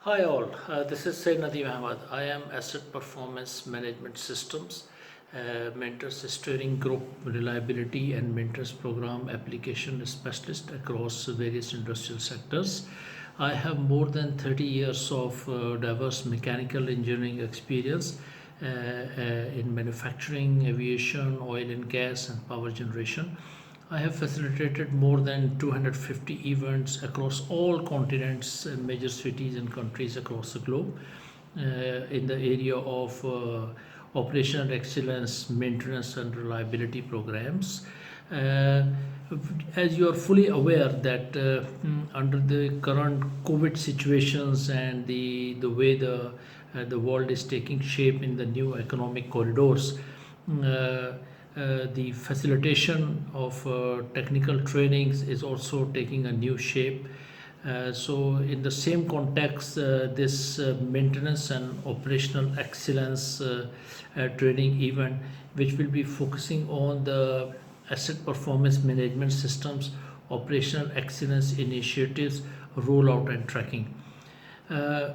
Hi all, this is Sayyid Nadeem Ahmad. I am Asset Performance Management Systems, Mentors Steering Group Reliability and Mentors Program Application Specialist across various industrial sectors. I have more than 30 years of diverse mechanical engineering experience in manufacturing, aviation, oil and gas and power generation. I have facilitated more than 250 events across all continents and major cities and countries across the globe in the area of operational excellence, maintenance and reliability programs. Uh, as you are fully aware that under the current COVID situations and the way the world is taking shape in the new economic corridors, the facilitation of technical trainings is also taking a new shape. So in the same context, this maintenance and operational excellence training event, which will be focusing on the asset performance management systems, operational excellence initiatives, rollout and tracking. Uh,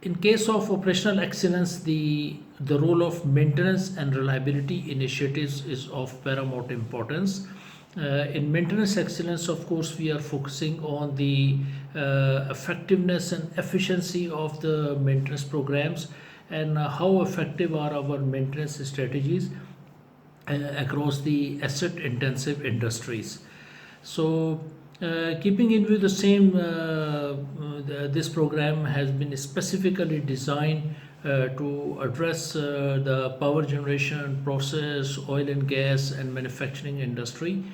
in case of operational excellence, the role of maintenance and reliability initiatives is of paramount importance. In maintenance excellence, of course, we are focusing on the effectiveness and efficiency of the maintenance programs and how effective are our maintenance strategies across the asset intensive industries. So, keeping in view the same, this program has been specifically designed to address the power generation, process, oil and gas, and manufacturing industry.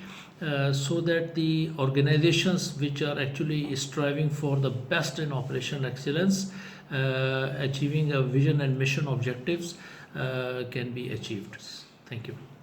So that the organizations which are actually striving for the best in operational excellence, achieving a vision and mission objectives can be achieved. Thank you.